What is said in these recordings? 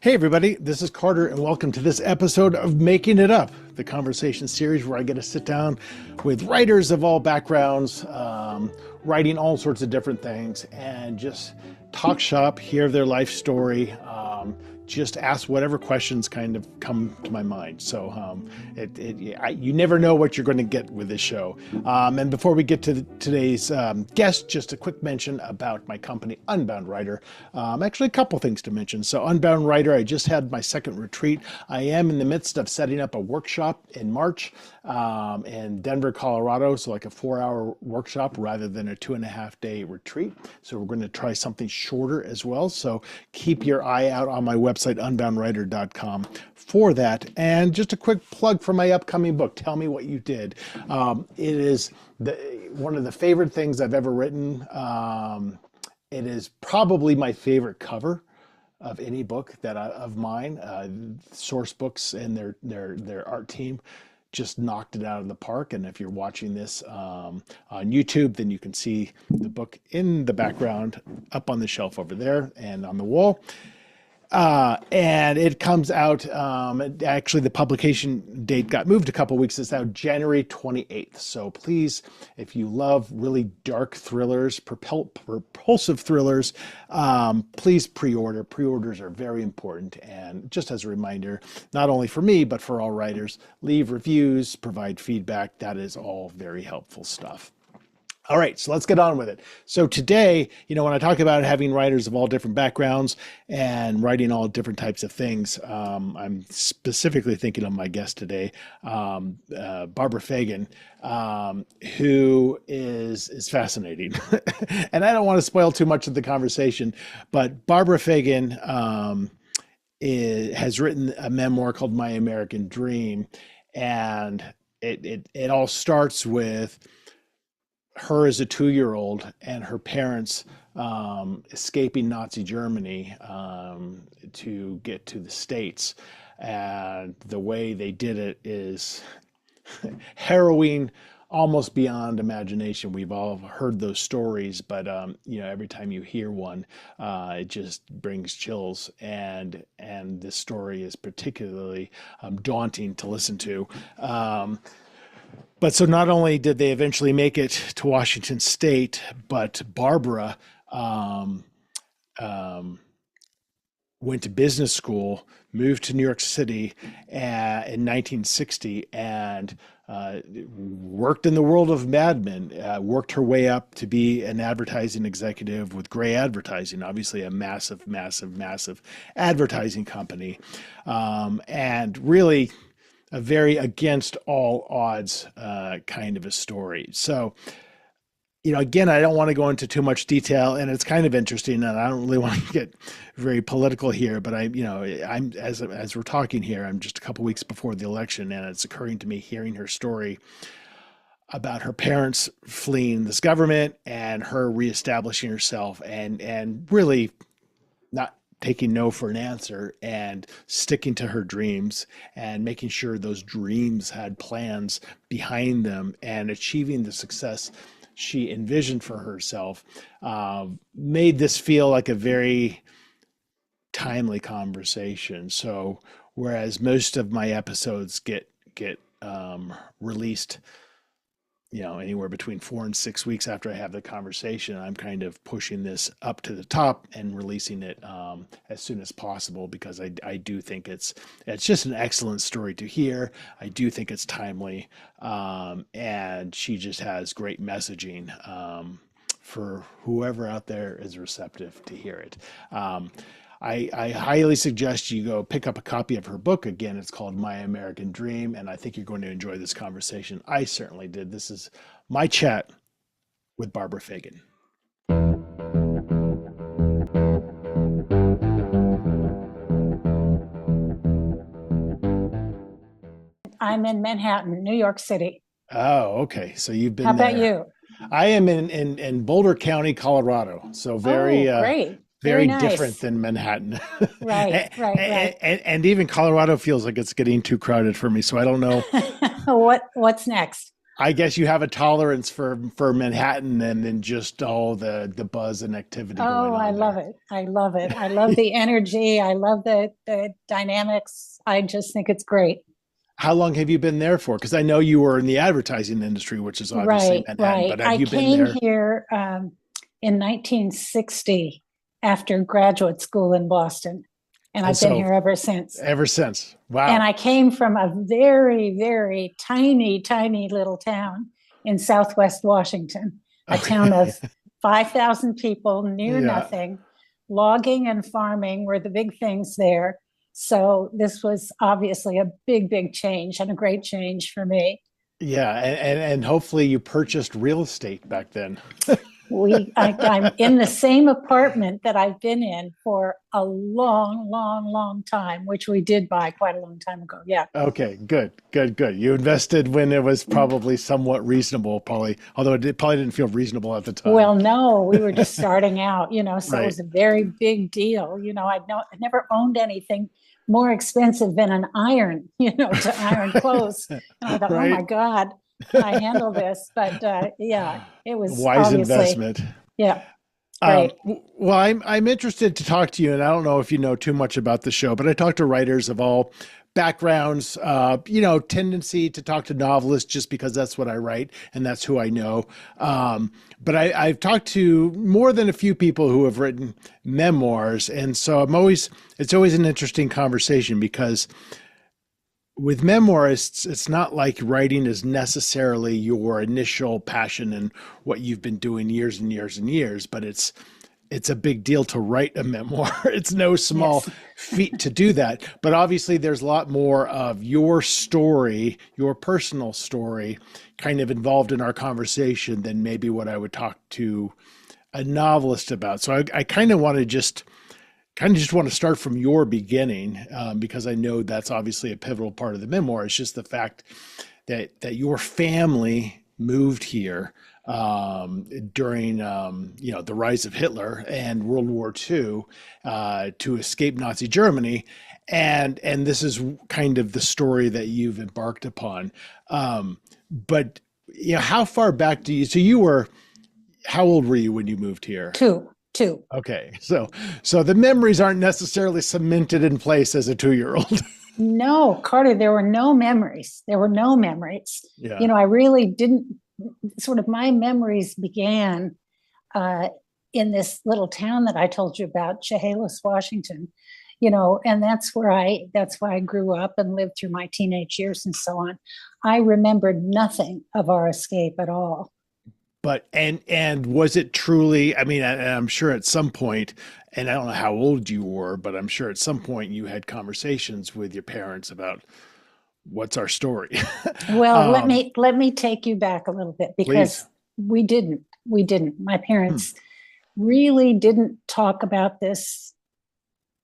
Hey everybody, this is Carter and welcome to this episode of Making It Up, the conversation series where I get to sit down with writers of all backgrounds, writing all sorts of different things, and just talk shop, hear their life story, just ask whatever questions kind of come to my mind. So you never know what you're going to get with this show. And before we get to today's guest, just a quick mention about my company, Unbound Writer. Actually, a couple things to mention. So Unbound Writer, I just had my second retreat. I am in the midst of setting up a workshop in March in Denver, Colorado. So like a 4-hour workshop rather than a 2.5-day retreat. So we're going to try something shorter as well. So keep your eye out on my website, unboundwriter.com, for that. And just a quick plug for my upcoming book, Tell Me What You Did. It is one of the favorite things I've ever written. It is probably my favorite cover of any book of mine. Source Books and their art team just knocked it out of the park. And if you're watching this on YouTube, then you can see the book in the background up on the shelf over there and on the wall. And it comes out, actually the publication date got moved a couple weeks. It's out January 28th. So please, if you love really dark thrillers, propulsive thrillers, please pre-order. Pre-orders are very important. And just as a reminder, not only for me, but for all writers, leave reviews, provide feedback. That is all very helpful stuff. All right, so let's get on with it. So today, when I talk about having writers of all different backgrounds and writing all different types of things, I'm specifically thinking of my guest today, Barbara Feigin, who is fascinating. And I don't want to spoil too much of the conversation, but Barbara Feigin has written a memoir called My American Dream, and it all starts with her as a 2-year-old and her parents escaping Nazi Germany to get to the States. And the way they did it is harrowing, almost beyond imagination. We've all heard those stories, but every time you hear one, it just brings chills. And this story is particularly daunting to listen to. But so not only did they eventually make it to Washington State, but Barbara went to business school, moved to New York City in 1960, and worked in the world of Mad Men, worked her way up to be an advertising executive with Gray Advertising, obviously a massive, massive, massive advertising company, and really a very against all odds kind of a story. So, again, I don't want to go into too much detail, and it's kind of interesting, and I don't really want to get very political here, but I'm as we're talking here, I'm just a couple weeks before the election, and it's occurring to me hearing her story about her parents fleeing this government and her reestablishing herself and really not taking no for an answer and sticking to her dreams and making sure those dreams had plans behind them and achieving the success she envisioned for herself, made this feel like a very timely conversation. So whereas most of my episodes get released anywhere between 4 and 6 weeks after I have the conversation, I'm kind of pushing this up to the top and releasing it as soon as possible, because I do think it's just an excellent story to hear. I do think it's timely, and she just has great messaging for whoever out there is receptive to hear it. I highly suggest you go pick up a copy of her book. Again, it's called My American Dream, and I think you're going to enjoy this conversation. I certainly did. This is my chat with Barbara Feigin. I'm in Manhattan, New York City. Oh, okay. So you've been How about there. you? I am in Boulder County, Colorado. So very, great. very nice. different than Manhattan. Right. And even Colorado feels like it's getting too crowded for me. So I don't know. What's next? I guess you have a tolerance for Manhattan and then just all the buzz and activity going Oh, I on love there. it. I love it. I love the energy. I love the dynamics. I just think it's great. How long have you been there for? Because I know you were in the advertising industry, which is obviously Right, Manhattan, right. but have I you been came there? here in 1960 after graduate school in Boston, and And I've been so here ever since. ever since. And Wow. I came from a very, very tiny, tiny little town in Southwest Washington, a town Okay. of 5,000 people, near Yeah. nothing. Logging and farming were the big things there. So this was obviously a big, big change and a great change for me. Yeah. And hopefully you purchased real estate back then. I'm in the same apartment that I've been in for a long, long, long time, which we did buy quite a long time ago. Yeah. Okay, good, good, good. You invested when it was probably somewhat reasonable, probably, although it probably didn't feel reasonable at the time. Well, no, we were just starting out, so it Right. was a very big deal. I'd never owned anything more expensive than an iron, to iron clothes. And I thought, oh my Right. God, can I handle this? But yeah, it was Wise obviously, investment. yeah, great. Well, I'm interested to talk to you, and I don't know if you know too much about the show, but I talk to writers of all backgrounds. Tendency to talk to novelists just because that's what I write and that's who I know. But I've talked to more than a few people who have written memoirs, and so it's always an interesting conversation because with memoirists, it's not like writing is necessarily your initial passion and what you've been doing years and years and years, but it's a big deal to write a memoir. It's no small Yes. feat to do that. But obviously there's a lot more of your story, your personal story kind of involved in our conversation than maybe what I would talk to a novelist about. So I kind of just want to start from your beginning, because I know that's obviously a pivotal part of the memoir. It's just the fact that your family moved here during the rise of Hitler and World War II to escape Nazi Germany, and this is kind of the story that you've embarked upon. But how far back do you? So you were how old were you when you moved here? Two. Okay, so the memories aren't necessarily cemented in place as a 2-year-old. No, Carter, there were no memories. There were no memories. Yeah. I really didn't, sort of my memories began uh, in this little town that I told you about, Chehalis, Washington, and that's where I grew up and lived through my teenage years and so on. I remembered nothing of our escape at all. But and was it truly? I mean, I'm sure at some point, and I don't know how old you were, but I'm sure at some point you had conversations with your parents about what's our story. Well, let um, me let me take you back a little bit please. because we didn't. My Hmm. parents really didn't talk about this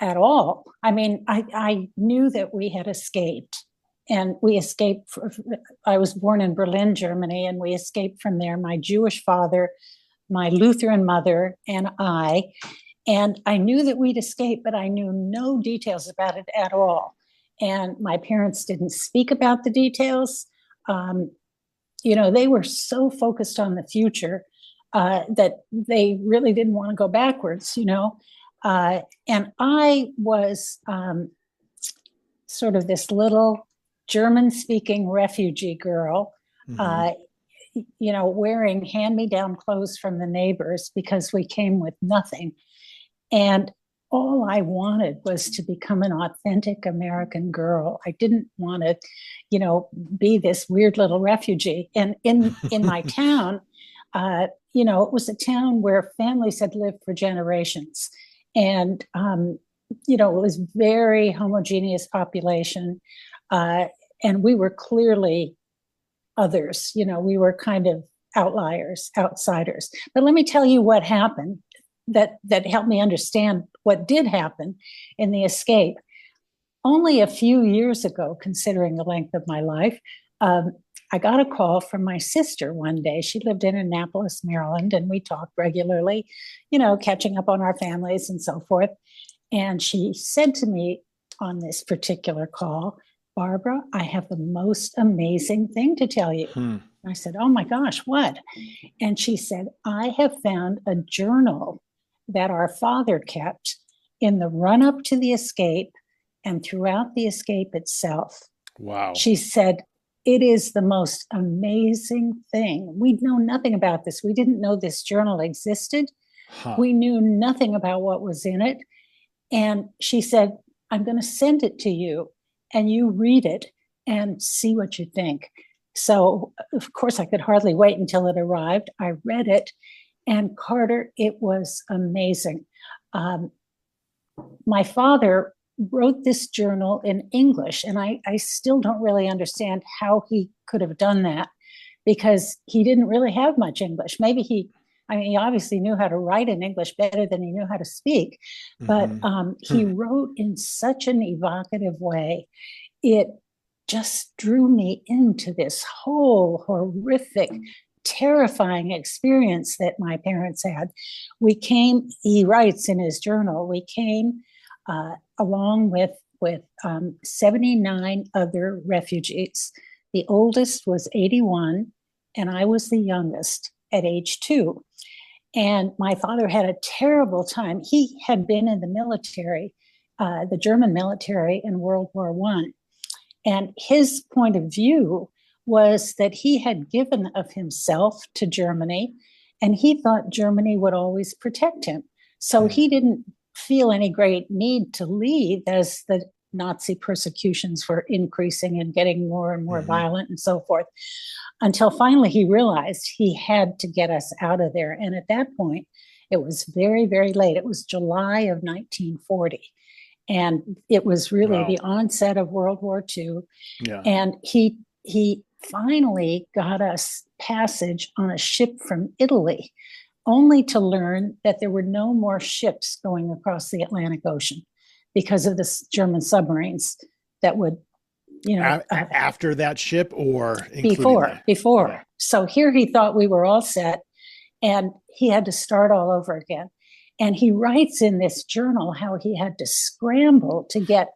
at all. I mean, I knew that we had escaped, and we escaped. I was born in Berlin, Germany, and we escaped from there. My Jewish father, my Lutheran mother, and I. And I knew that we'd escaped, but I knew no details about it at all. And my parents didn't speak about the details. Um, they were so focused on the future that they really didn't want to go backwards. And I was sort of this little German speaking refugee girl, Hmm. uh, wearing hand me down clothes from the neighbors because we came with nothing. And all I wanted was to become an authentic American girl. I didn't want to, be this weird little refugee. And in my town, it was a town where families had lived for generations, and it was very homogeneous population, uh, and we were clearly others. We were kind of outliers, outsiders. But let me tell you what happened that helped me understand what did happen in the escape. Only a few years ago, considering the length of my life, um, I got a call from my sister one day. She lived in Annapolis, Maryland, and we talked regularly, catching up on our families and so forth. And she said to me on this particular call, Barbara, I have the most amazing thing to tell you. Hmm. I said, oh my gosh, what? And she said, I have found a journal that our father kept in the run up to the escape and throughout the escape itself. Wow. She said, it is the most amazing thing. We know nothing about this. We didn't know this journal existed. Huh. We knew nothing about what was in it. And she said, I'm going to send it to you and you read it and see what you think. So, of course, I could hardly wait until it arrived. I read it, and Carter, it was amazing. My father wrote this journal in English, and I still don't really understand how he could have done that because he didn't really have much English. Maybe he obviously knew how to write in English better than he knew how to speak, but he wrote in such an evocative way. It just drew me into this whole horrific, terrifying experience that my parents had. He writes in his journal, we came along with 79 other refugees. The oldest was 81, and I was the youngest at age 2. And my father had a terrible time. He had been in the military, the German military in World War I. And his point of view was that he had given of himself to Germany, and he thought Germany would always protect him. So he didn't feel any great need to leave as the Nazi persecutions were increasing and getting more and more violent and so forth, until finally he realized he had to get us out of there. And at that point, it was very, very late. It was July of 1940. And it was really the onset of World War II. Yeah. And he finally got us passage on a ship from Italy, only to learn that there were no more ships going across the Atlantic Ocean because of the German submarines that would, after that ship or before. Yeah. So here he thought we were all set, and he had to start all over again. And he writes in this journal how he had to scramble to get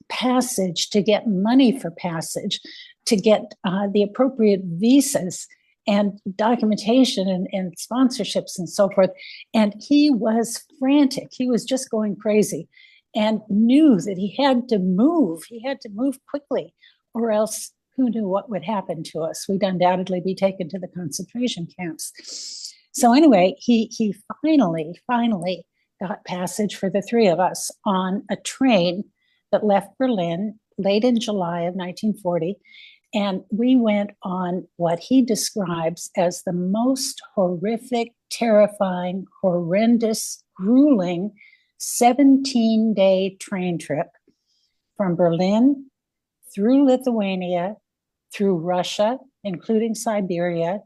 passage, to get money for passage, to get the appropriate visas and documentation and sponsorships and so forth. And he was frantic. He was just going crazy and knew that he had to move. He had to move quickly, or else who knew what would happen to us? We'd undoubtedly be taken to the concentration camps. So anyway, he finally got passage for the three of us on a train that left Berlin late in July of 1940. And we went on what he describes as the most horrific, terrifying, horrendous, grueling 17-day train trip from Berlin through Lithuania, through Russia, including Siberia,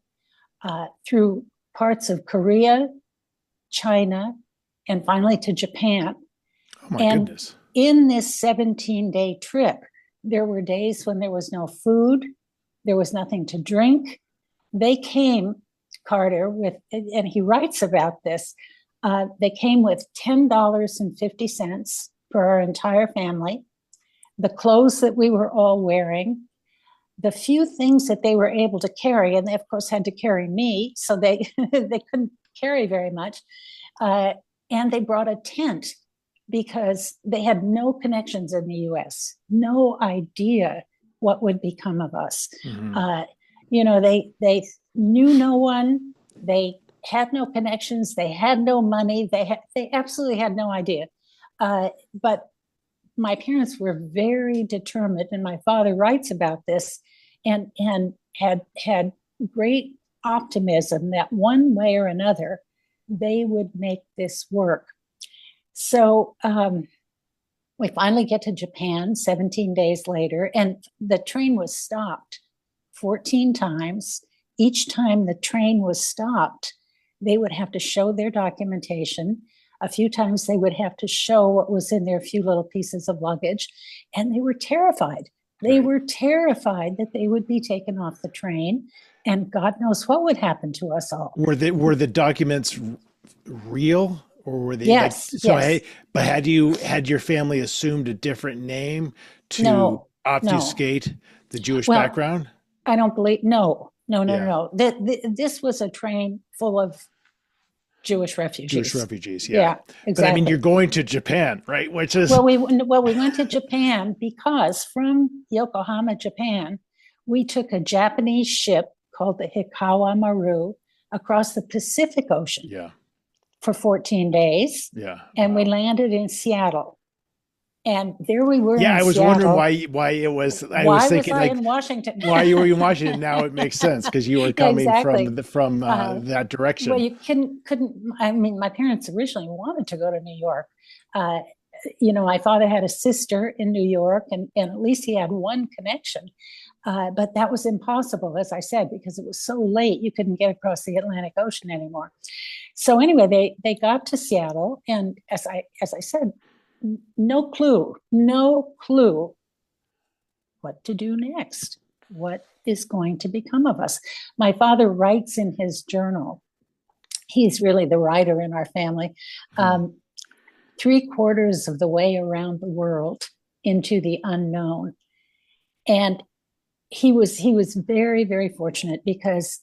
through parts of Korea, China, and finally to Japan. Oh my goodness. In this 17-day trip, there were days when there was no food, there was nothing to drink. They came, Carter, and he writes about this, they came with $10.50 for our entire family, the clothes that we were all wearing, the few things that they were able to carry, and they, of course, had to carry me, so they couldn't carry very much. And they brought a tent because they had no connections in the U.S., no idea what would become of us. They knew no one. They had no connections. They had no money. They absolutely had no idea. But my parents were very determined, and my father writes about this, and had great optimism that one way or another they would make this work. So we finally get to Japan 17 days later, and the train was stopped 14 times. Each time the train was stopped, they would have to show their documentation. A few times they would have to show what was in their few little pieces of luggage, and they were terrified. They were terrified that they would be taken off the train, and God knows what would happen to us all. Were the documents real, or were they? Yes. Yes. But had your family assumed a different name to obfuscate the Jewish background? I don't believe. No, no, no, no, Yeah. no. This was a train full of Jewish Jewish refugees. refugees. Yeah. Yeah, But I mean, you're exactly. going to Japan, right? Which is, Well, we went to Japan because from Yokohama, Japan, we took a Japanese ship called the Hikawa Maru across the Pacific Ocean yeah. for 14 days, Yeah. and we Wow. landed in Seattle. And there we were Yeah. in I was wondering Seattle. why it was, I was Why was thinking I like, in Washington? why you were in Washington. Now it makes sense because you were coming Exactly. from Uh, that well, direction. you couldn't. I mean, my parents originally wanted to go to New York. Uh, my father had a sister in New York, and at least he had one connection. But that was impossible, as I said, because it was so late you couldn't get across the Atlantic Ocean anymore. So anyway, they got to Seattle, and as I said, no clue what to do next. What is going to become of us? My father writes in his journal. He's really the writer in our family. Hmm. 3/4 of the way around the world into the unknown, and he was very, very fortunate because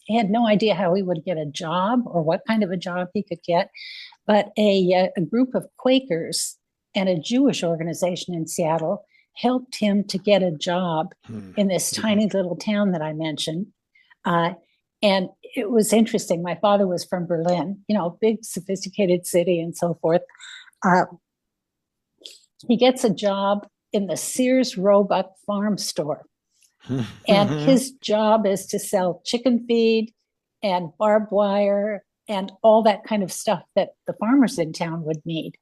he had no idea how he would get a job or what kind of a job he could get. But a group of Quakers and a Jewish organization in Seattle helped him to get a job Hmm. in this Hmm. tiny little town that I mentioned. Uh, and it was interesting. My father was from Berlin, big, sophisticated city and so forth. Uh, he gets a job in the Sears Roebuck farm store. And Hmm. his job is to sell chicken feed and barbed wire and all that kind of stuff that the farmers in town would need.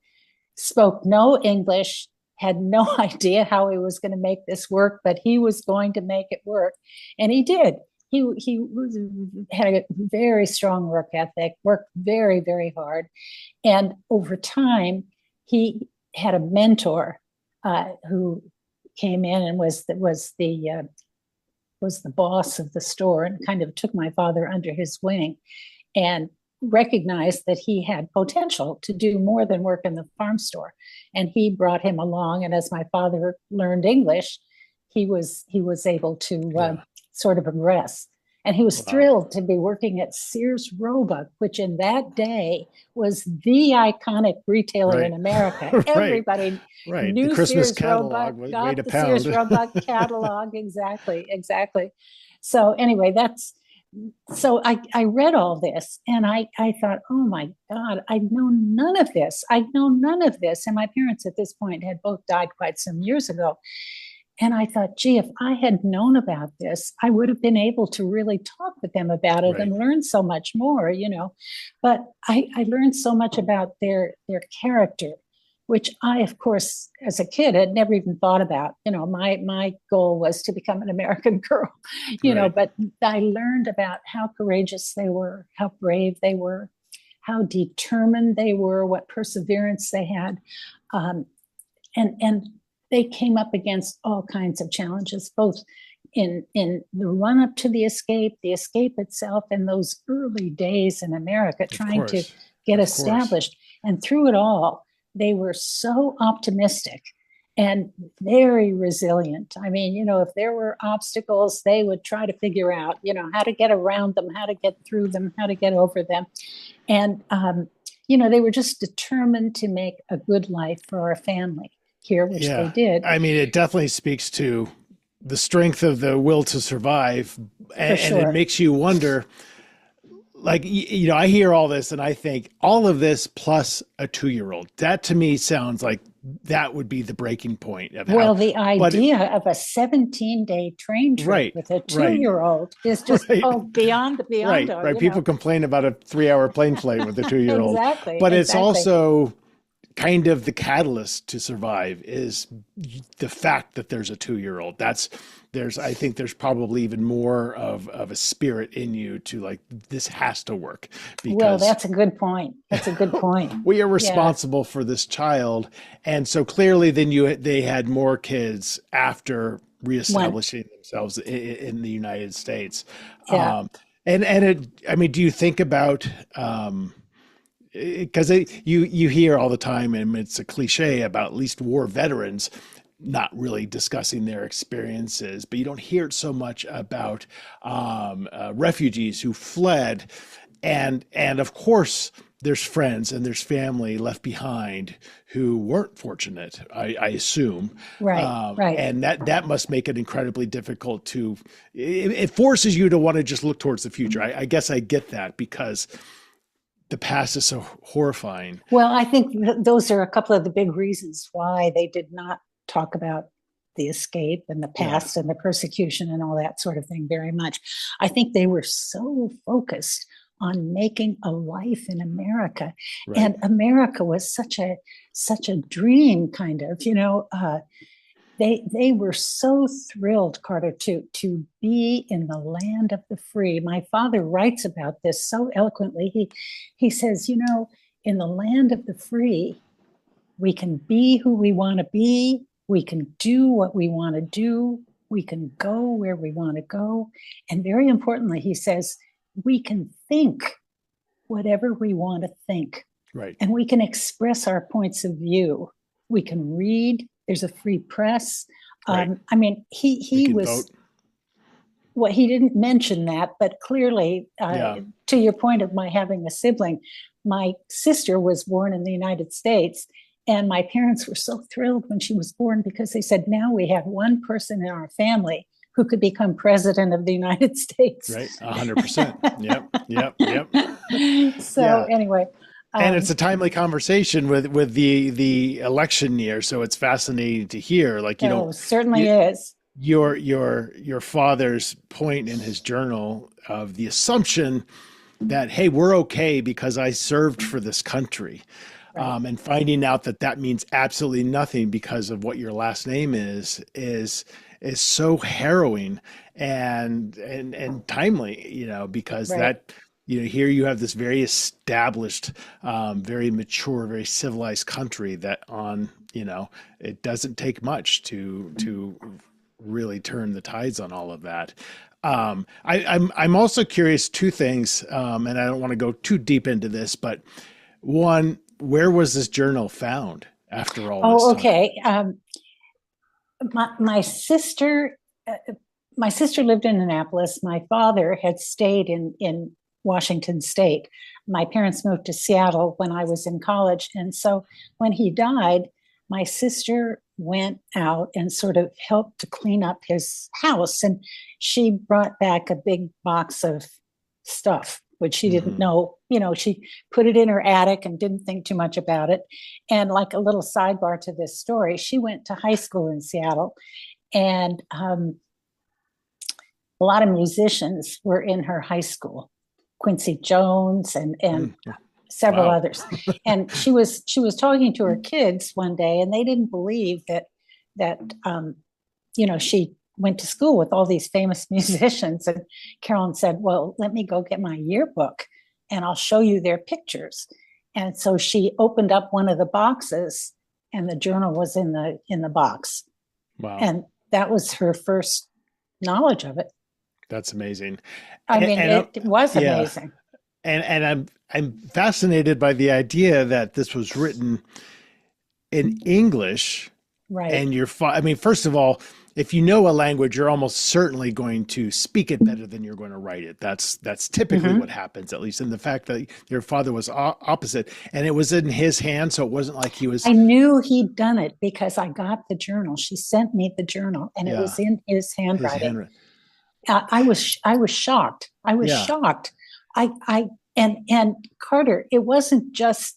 Spoke no English, had no idea how he was going to make this work, but he was going to make it work. And he did. Had a very strong work ethic, worked very, very hard. And over time, he had a mentor who came in and was the boss of the store and kind of took my father under his wing and recognized that he had potential to do more than work in the farm store. And he brought him along. And as my father learned English, he was able to Yeah. sort of progress. And he was Wow. thrilled to be working at Sears Roebuck, which in that day was the iconic retailer in Right. America. Right. Everybody Right. The knew Christmas Sears Roebuck, catalog was way got to the Sears pound. Roebuck catalog. Exactly, exactly. So anyway, I read all this and I thought, oh my God, I know none of this. I know none of this. And my parents at this point had both died quite some years ago. And I thought, gee, if I had known about this, I would have been able to really talk with them about it Right. and learn so much more. But I learned so much about their character, which I, of course, as a kid, had never even thought about. My goal was to become an American girl, Right. but I learned about how courageous they were, how brave they were, how determined they were, what perseverance they had. Um, and they came up against all kinds of challenges, both in the run up to the escape itself, and those early days in America Of trying to course. get Of course. established. And through it all, they were so optimistic and very resilient. I mean, if there were obstacles, they would try to figure out, how to get around them, how to get through them, how to get over them. And, they were just determined to make a good life for our family here, which they Yeah. did, I mean, it definitely speaks to the strength of the will to survive. for And it sure. makes you wonder, like, I hear all this and I think all of this plus a 2-year-old. That to me sounds like that would be the breaking point of how, Well, the but idea of a 17-day train trip right, with a right, 2-year-old is just, right. beyond, Right, right. People complain about a 3-hour plane flight with a 2-year-old, exactly, but it's exactly. also kind of the catalyst to survive is the fact that there's a 2-year-old. I think there's probably even more of a spirit in you to like, this has to work Well, because that's a good point. That's a good point. we are Yeah. responsible for this child. And so clearly then they had more kids after One. reestablishing themselves in the United States. Yeah. I mean, do you think about, because you hear all the time, and it's a cliche about at least war veterans. not really discussing their experiences, but you don't hear it so much about refugees who fled, and of course there's friends and there's family left behind who weren't fortunate, I assume, Right, right. and that must make it incredibly difficult to. It forces you to want to just look towards the future. I guess I get that because the past is so horrifying. Well, I think those are a couple of the big reasons why they did not talk about the escape and the Yeah, past and the persecution and all that sort of thing very much. I think they were so focused on making a life in America, right, and America was such a dream, kind of. They were so thrilled, Carter, to be in the land of the free. My father writes about this so eloquently. He says, in the land of the free, we can be who we want to be. We can do what we want to do. We can go where we want to go. And very importantly, he says, we can think whatever we want to think. right. And we can express our points of view. We can read. There's a free press. Right. I mean, We he can was, vote. well, he didn't mention that, but clearly, Yeah. to your point of my having a sibling, my sister was born in the United States. And my parents were so thrilled when she was born because they said, now we have one person in our family who could become president of the United States. Right. 100%. Yep. Yep. Yep. So Yeah. anyway, And it's a timely conversation with the election year, so it's fascinating to hear. Like, certainly you, is. your father's point in his journal of the assumption that, hey, we're okay because I served for this country, Right. and finding out that that means absolutely nothing because of what your last name is so harrowing and timely, because Right. that, here you have this very established, very mature, very civilized country that it doesn't take much to really turn the tides on all of that. I'm also curious two things, and I don't want to go too deep into this, but one, where was this journal found after all this Oh, time? okay. My sister, my sister lived in Annapolis. My father had stayed in Washington State. My parents moved to Seattle when I was in college, and so when he died, my sister went out and sort of helped to clean up his house, and she brought back a big box of stuff which she didn't Hmm. know. She put it in her attic and didn't think too much about it. And like a little sidebar to this story, she went to high school in Seattle, and a lot of musicians were in her high school, Quincy Jones and several Wow. others. And she was talking to her kids one day, and they didn't believe that she went to school with all these famous musicians. And Carolyn said, well, let me go get my yearbook and I'll show you their pictures. And so she opened up one of the boxes, and the journal was in the box. Wow. And that was her first knowledge of it. That's amazing. I mean, And it was yeah, amazing. and I'm fascinated by the idea that this was written in English, Right. and I mean, first of all, if you know a language, you're almost certainly going to speak it better than you're going to write it. That's typically Mm-hmm. what happens, at least. And the fact that your father was opposite, and it was in his hand, so it wasn't like he was. I knew he'd done it because I got the journal. She sent me the journal, and it Yeah, was in his his handwriting. handwriting. I was shocked. I was Yeah, shocked. I and Carter, it wasn't just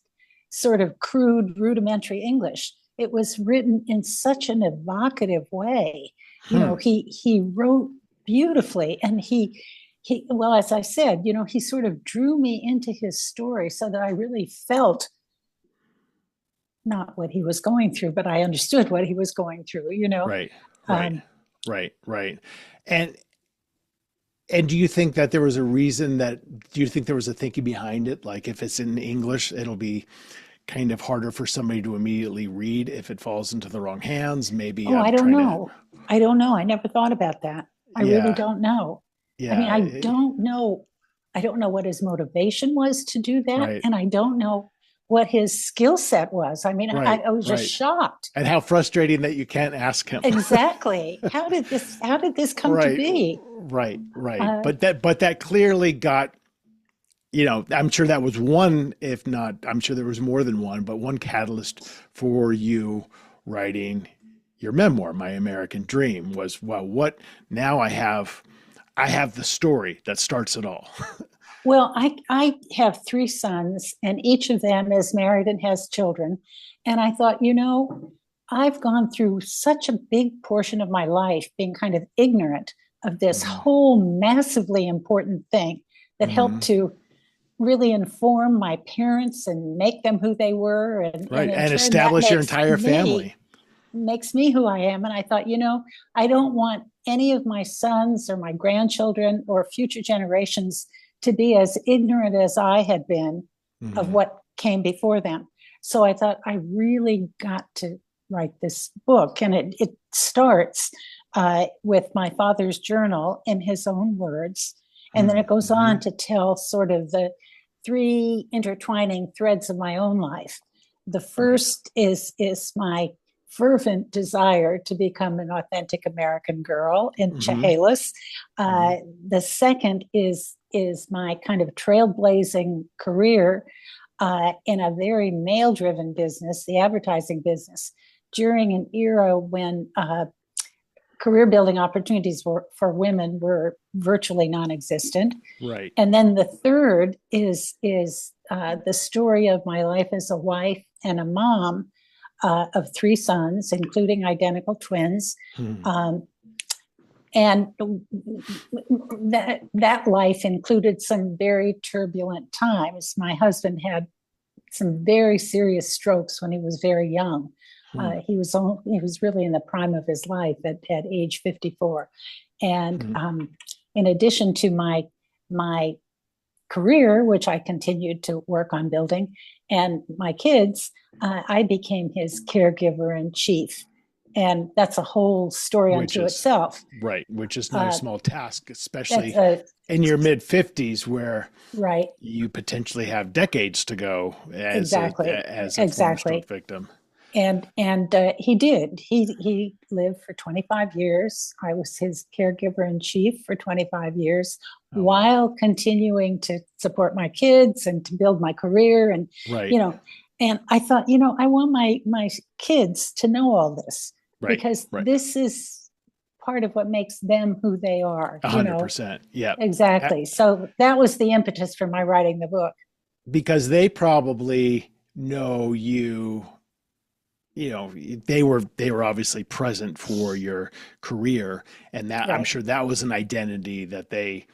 sort of crude, rudimentary English. It was written in such an evocative way. hmm. He wrote beautifully, and he well, as I said, he sort of drew me into his story so that I really felt not what he was going through, but I understood what he was going through. Right, right, Um, right. And And do you think that there was a reason do you think there was a thinking behind it? Like if it's in English, it'll be kind of harder for somebody to immediately read if it falls into the wrong hands. Maybe oh, I I'm don't trying to, know. I don't know. I never thought about that. I really yeah, don't know. I mean, yeah, I don't know. I don't know what his motivation was to do that. right. And I don't know what his skill set was. I mean, Right, I was just right. shocked. And how frustrating that you can't ask him. Exactly. How did this come to Right, be? right. Uh, But that clearly got, I'm sure that was one, if not, I'm sure there was more than one, but one catalyst for you writing your memoir, My American Dream, was, well, what now I have the story that starts it all. well, I have three sons, and each of them is married and has children. And I thought, I've gone through such a big portion of my life being kind of ignorant of this Mm-hmm. whole massively important thing that helped Mm-hmm. to really inform my parents and make them who they were. And Right. in And turn, that establish your entire family. makes me who I am. And I thought, I don't want any of my sons or my grandchildren or future generations to be as ignorant as I had been of Mm-hmm. what came before them. So I thought I really got to write this book. And it starts with my father's journal in his own words. And then it goes Mm-hmm. on to tell sort of the three intertwining threads of my own life. The Right. first is my fervent desire to become an authentic American girl in Mm-hmm. Chehalis. Mm-hmm. The second is my kind of trailblazing career in a very male-driven business, the advertising business, during an era when career building opportunities for women were virtually non-existent. Right. And then the third is the story of my life as a wife and a mom of three sons, including identical twins. Mm-hmm. And that life included some very turbulent times. My husband had some very serious strokes when he was very young. He was really in the prime of his life at age 54. And Mm-hmm. in addition to my career, which I continued to work on building, and my kids, I became his caregiver in chief. And that's a whole story Which unto is itself. right, which is no Uh, small task, that's especially a in your mid 50s where right, you potentially have decades to go exactly, as a former stroke exactly. victim. And he did. He lived for 25 years. I was his caregiver in chief for 25 years, Oh wow. while continuing to support my kids and to build my career. And Right. you know, and I thought, I want my kids to know all this, Right. because Right. this is part of what makes them who they are. 100%. Yeah. Exactly. So that was the impetus for my writing the book. Because they probably know you, they were obviously present for your career, and that I'm Right. sure that was an identity that they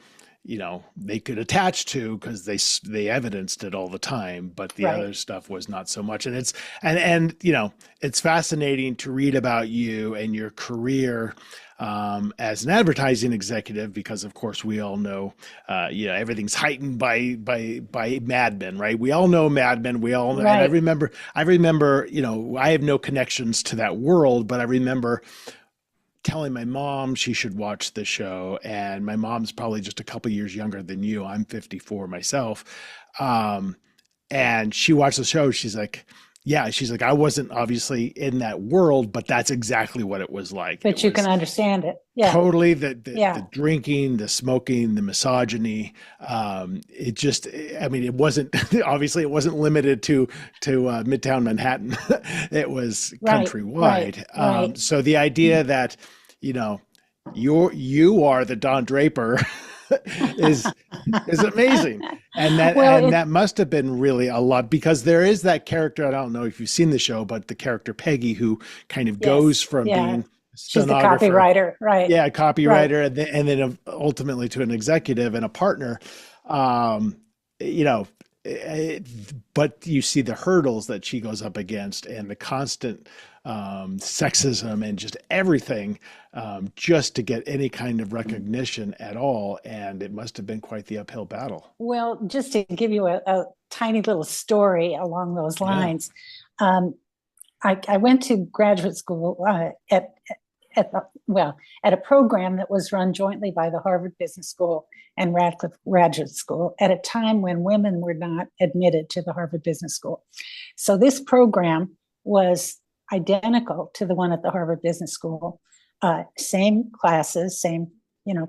could attach to because they evidenced it all the time, but the Right. other stuff was not so much. And it's fascinating to read about you and your career as an advertising executive, because of course we all know everything's heightened by Mad Men, right? We all know Mad Men. We all know, and Right. I remember, I have no connections to that world, but I remember telling my mom she should watch the show, and my mom's probably just a couple years younger than you. I'm 54 myself. Um, and she watched the show. She's like, I wasn't obviously in that world, but that's exactly what it was like. It But you can was understand it. Yeah. totally the Yeah. drinking, the smoking, the misogyny. It just, I mean, it wasn't, obviously it wasn't limited to Midtown Manhattan. It was Right. Right. countrywide. Right. So the idea that, you know, you are the Don Draper is amazing. Well, And that must have been really a lot, because there is that character. I don't know if you've seen the show, but the character Peggy, who kind of goes yes. from Yeah. being a She's the stenographer, copywriter. Right. yeah, a Right. copywriter, and then ultimately to an executive and a partner. Um, you know, but you see the hurdles that she goes up against, and the constant sexism and just everything, just to get any kind of recognition at all. And it must have been quite the uphill battle. Well, just to give you a tiny little story along those Yeah. lines, I went to graduate school at a program that was run jointly by the Harvard Business School and Radcliffe Graduate School at a time when women were not admitted to the Harvard Business School. So this program was identical to the one at the Harvard Business School. Same classes, same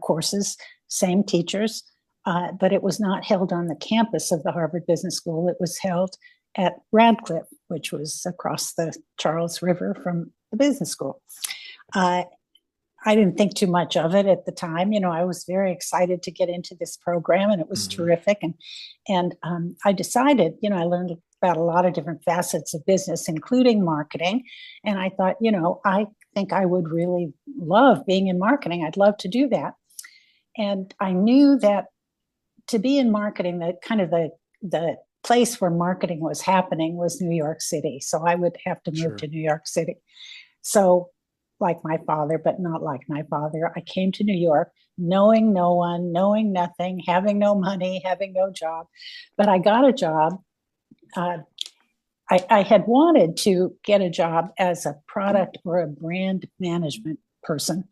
courses, same teachers, but it was not held on the campus of the Harvard Business School. It was held at Radcliffe, which was across the Charles River from the business school. I didn't think too much of it at the time. I was very excited to get into this program, and it was terrific. And I decided, I learned about a lot of different facets of business, including marketing. And I thought, I think I would really love being in marketing. I'd love to do that. And I knew that to be in marketing, that kind of the place where marketing was happening was New York City. So I would have to move to New York City. So like my father, but not like my father, I came to New York knowing no one, knowing nothing, having no money, having no job. But I got a job. I had wanted to get a job as a product or a brand management person,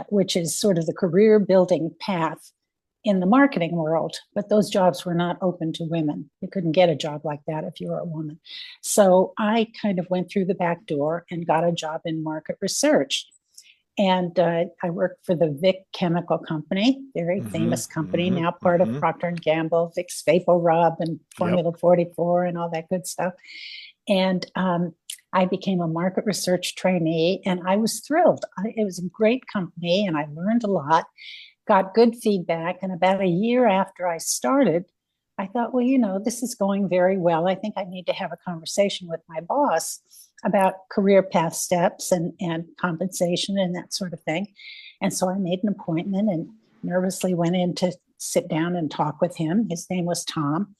which is sort of the career building path in the marketing world, but those jobs were not open to women. You couldn't get a job like that if you were a woman. So I kind of went through the back door and got a job in market research. And I worked for the Vic Chemical Company, very famous company, now part of Procter & Gamble, Vicks VapoRub and Formula 44 and all that good stuff. And I became a market research trainee, and I was thrilled. It was a great company, and I learned a lot. Got good feedback. And about a year after I started, I thought, well, this is going very well. I think I need to have a conversation with my boss about career path steps and compensation and that sort of thing. And so I made an appointment and nervously went in to sit down and talk with him. His name was Tom.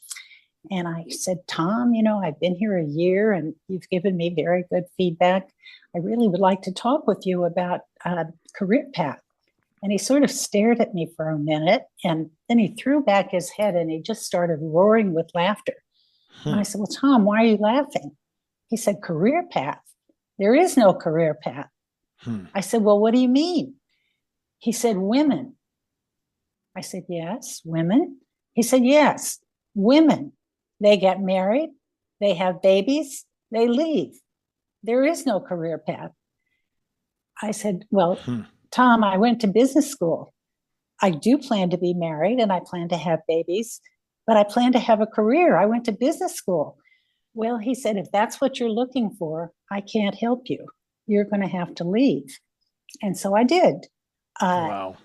And I said, Tom, I've been here a year and you've given me very good feedback. I really would like to talk with you about career path. And he sort of stared at me for a minute, and then he threw back his head and he just started roaring with laughter. And I said, well, Tom, why are you laughing? He said, career path. There is no career path. I said, well, what do you mean? He said, women. I said, yes, women. He said, yes, women. They get married, they have babies, they leave. There is no career path. I said, well, Tom, I went to business school. I do plan to be married and I plan to have babies, but I plan to have a career. I went to business school. Well, he said, if that's what you're looking for, I can't help you. You're going to have to leave. And so I did. Wow.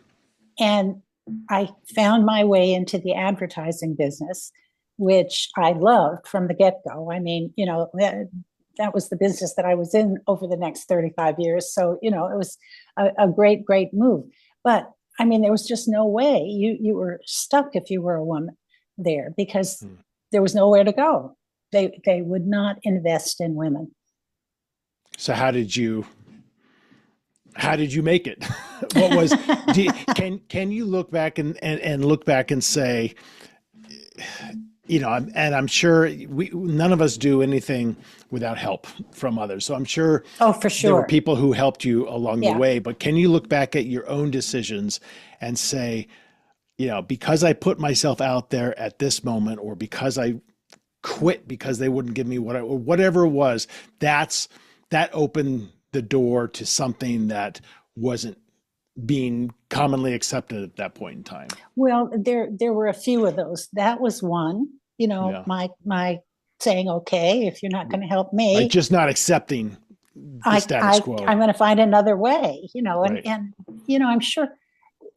And I found my way into the advertising business, which I loved from the get-go. I mean, that was the business that I was in over the next 35 years. So, it was a great, great move. But I mean, there was just no way you were stuck if you were a woman there because there was nowhere to go. They would not invest in women. So how did you make it? What was, can you look back and look back and say, and I'm sure none of us do anything without help from others. So I'm sure, for sure, there were people who helped you along the way. But can you look back at your own decisions and say, because I put myself out there at this moment, or because I quit because they wouldn't give me whatever it was, that opened the door to something that wasn't being commonly accepted at that point in time? Well, there were a few of those. That was one. My saying, okay, if you're not going to help me, like just not accepting the status quo. I'm going to find another way, Right. and I'm sure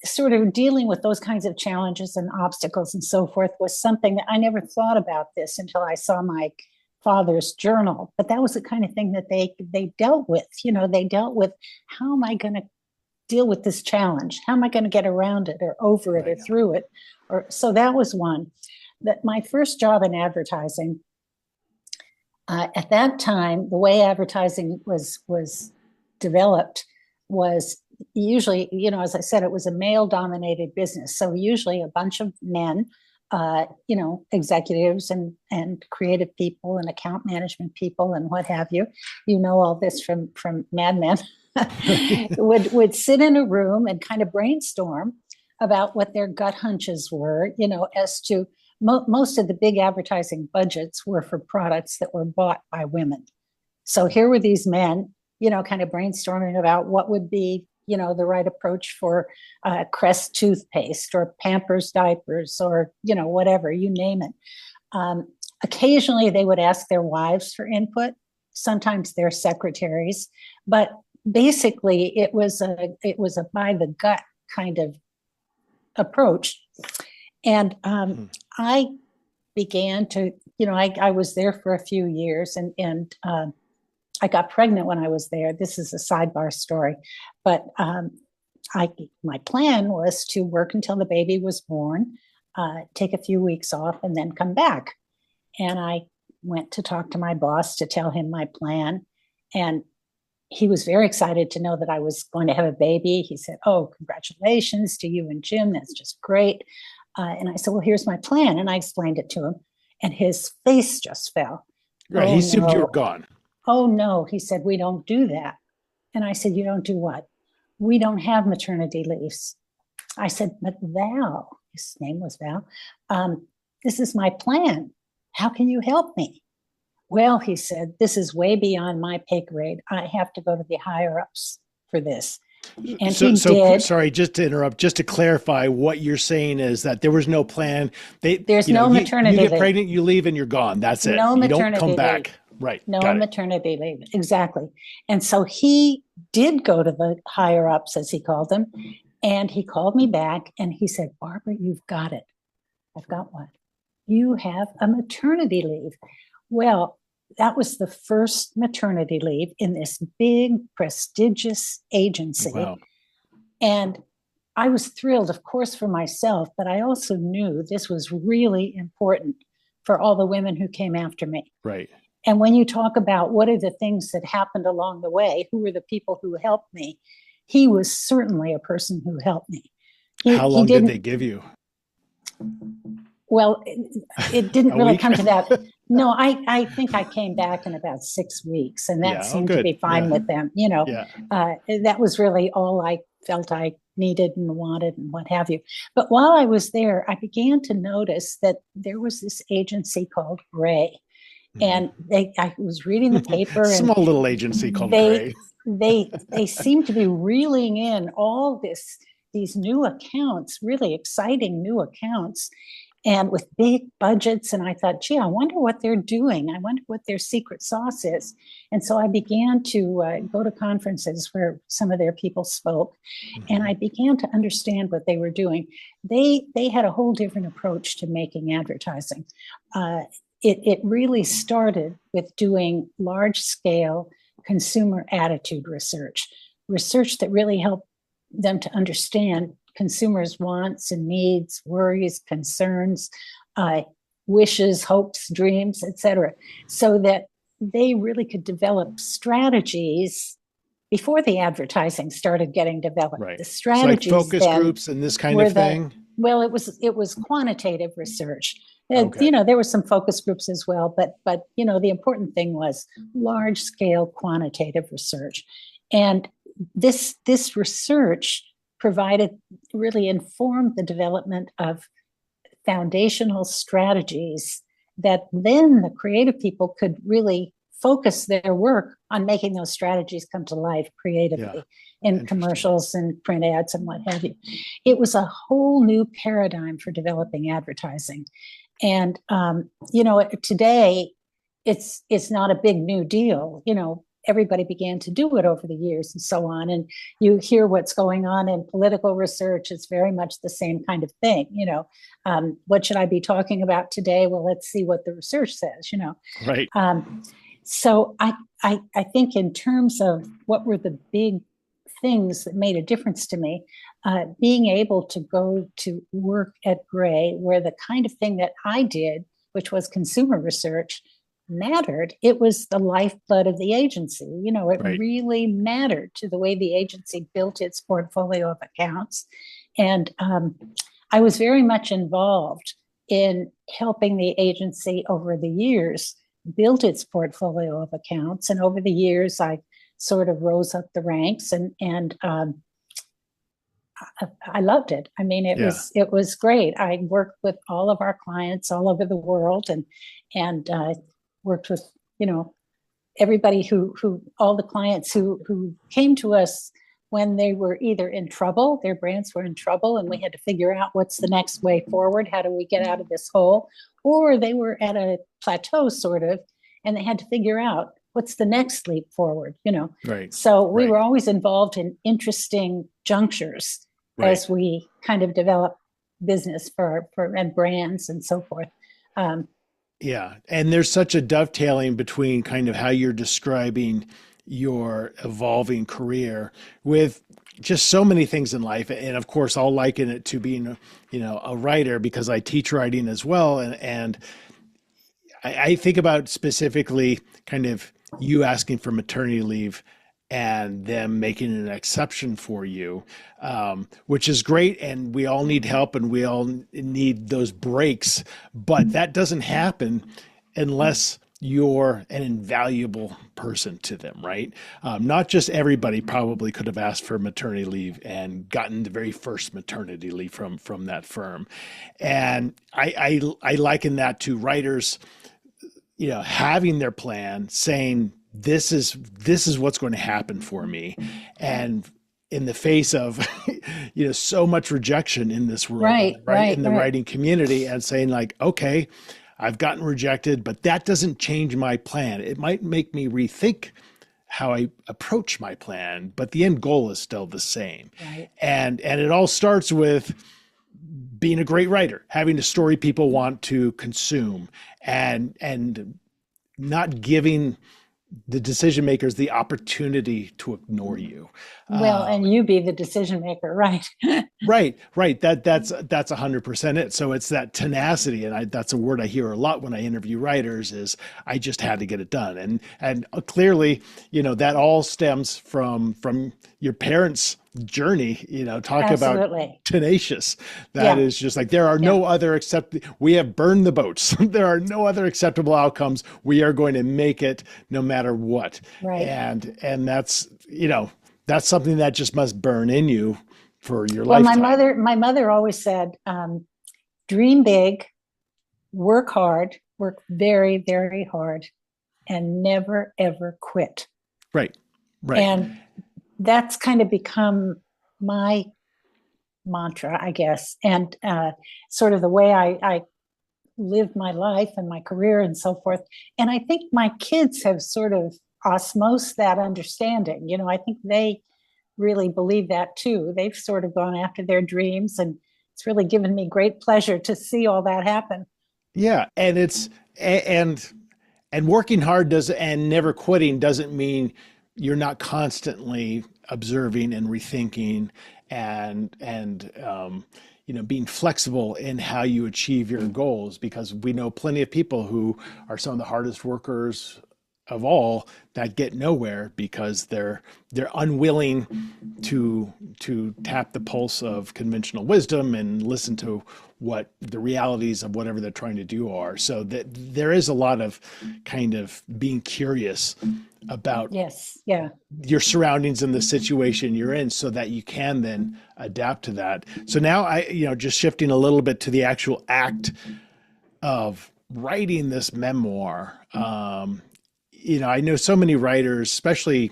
sort of dealing with those kinds of challenges and obstacles and so forth was something that I never thought about this until I saw my father's journal. But that was the kind of thing that they dealt with. They dealt with, how am I going to deal with this challenge? How am I going to get around it or over it or through it? So that was one. That my first job in advertising, at that time, the way advertising was developed was usually, as I said, it was a male-dominated business. So usually a bunch of men, executives and creative people and account management people and what have you. All this from Mad Men. would sit in a room and kind of brainstorm about what their gut hunches were, as to most of the big advertising budgets were for products that were bought by women. So here were these men, kind of brainstorming about what would be, the right approach for Crest toothpaste or Pampers diapers or, whatever, you name it. Occasionally they would ask their wives for input, sometimes their secretaries, but basically it was a by the gut kind of approach. And I began to, I was there for a few years, and I got pregnant when I was there. This is a sidebar story, but my plan was to work until the baby was born, take a few weeks off, and then come back. And I went to talk to my boss to tell him my plan, and he was very excited to know that I was going to have a baby. He said, "Oh, congratulations to you and Jim. That's just great." And I said, "Well, here's my plan." And I explained it to him, and his face just fell. Right. He assumed you were gone. "Oh, no." He said, "We don't do that." And I said, "You don't do what?" "We don't have maternity leaves." I said, "But Val," his name was Val, "this is my plan. How can you help me?" "Well," he said, "this is way beyond my pay grade. I have to go to the higher ups for this." And he did. Sorry, just to interrupt, just to clarify, what you're saying is that there was no plan. There's no maternity leave. You get pregnant, you leave, and you're gone. That's it. No maternity leave. You don't come back. Leave. Right. No maternity leave. Exactly. And so he did go to the higher ups, as he called them, and he called me back and he said, "Barbara, you've got it." "I've got what?" "You have a maternity leave." Well, that was the first maternity leave in this big, prestigious agency. Wow. And I was thrilled, of course, for myself, but I also knew this was really important for all the women who came after me. Right. And when you talk about what are the things that happened along the way, who were the people who helped me, he was certainly a person who helped me. How long did they give you? Well, it didn't really come to that. No, I think I came back in about 6 weeks, and that seemed to be fine with them. That was really all I felt I needed and wanted and what have you. But while I was there, I began to notice that there was this agency called Gray. And I was reading the paper. Small little agency called Gray. They seemed to be reeling in all these new accounts, really exciting new accounts, and with big budgets. And I thought, gee, I wonder what they're doing. I wonder what their secret sauce is. And so I began to go to conferences where some of their people spoke, and I began to understand what they were doing. They had a whole different approach to making advertising. It really started with doing large-scale consumer attitude research that really helped them to understand consumers' wants and needs, worries, concerns, wishes, hopes, dreams, etc., so that they really could develop strategies before the advertising started getting developed. Right. The strategies, so like focus groups and this kind of thing. Well, it was quantitative research. Okay. There were some focus groups as well, but the important thing was large scale quantitative research, and this research really informed the development of foundational strategies that then the creative people could really focus their work on making those strategies come to life creatively in commercials and print ads and what have you. It was a whole new paradigm for developing advertising. And, today it's not a big new deal. Everybody began to do it over the years and so on. And you hear what's going on in political research. It's very much the same kind of thing. What should I be talking about today? Well, let's see what the research says, Right. So I think in terms of what were the big things that made a difference to me, being able to go to work at Gray, where the kind of thing that I did, which was consumer research, mattered. It was the lifeblood of the agency. It really mattered to the way the agency built its portfolio of accounts. And I was very much involved in helping the agency over the years build its portfolio of accounts. And over the years, I sort of rose up the ranks, and I loved it. I mean, Yeah. it was great. I worked with all of our clients all over the world, and worked with, you know, everybody who all the clients who came to us when they were either in trouble, their brands were in trouble, and we had to figure out what's the next way forward. How do we get out of this hole? Or they were at a plateau, sort of, and they had to figure out what's the next leap forward, you know. Right. So we Right. were always involved in interesting junctures Right. as we kind of develop business for and brands and so forth. Um, Yeah. And there's such a dovetailing between kind of how you're describing your evolving career with just so many things in life. And of course, I'll liken it to being, a writer because I teach writing as well. And I think about specifically kind of you asking for maternity leave and them making an exception for you, which is great. And we all need help and we all need those breaks. But that doesn't happen unless you're an invaluable person to them, right? Not just everybody probably could have asked for maternity leave and gotten the very first maternity leave from that firm. And I liken that to writers, having their plan, saying, this is what's going to happen for me. And in the face of, so much rejection in this world, right? In the writing community, and saying like, okay, I've gotten rejected, but that doesn't change my plan. It might make me rethink how I approach my plan, but the end goal is still the same. Right. And it all starts with being a great writer, having a story people want to consume, and not giving the decision makers the opportunity to ignore you. Well, and you be the decision maker, right? Right. That's 100% it. So it's that tenacity, and that's a word I hear a lot when I interview writers. Is I just had to get it done, and clearly, that all stems from your parents' journey. Talk Absolutely. about tenacious. That is just like there are no other except we have burned the boats. There are no other acceptable outcomes. We are going to make it no matter what. Right. And that's that's something that just must burn in you for your well, lifetime. My mother always said, dream big, work hard, work very, very hard, and never, ever quit. Right. And that's kind of become my mantra, I guess, and sort of the way I live my life and my career and so forth. And I think my kids have sort of osmosed that understanding. I think they really believe that too. They've sort of gone after their dreams, and it's really given me great pleasure to see all that happen. Yeah, and and working hard and never quitting doesn't mean you're not constantly observing and rethinking and being flexible in how you achieve your goals, because we know plenty of people who are some of the hardest workers of all that get nowhere because they're unwilling to tap the pulse of conventional wisdom and listen to what the realities of whatever they're trying to do are. So that there is a lot of kind of being curious about your surroundings and the situation you're in so that you can then adapt to that. So now just shifting a little bit to the actual act of writing this memoir. I know so many writers, especially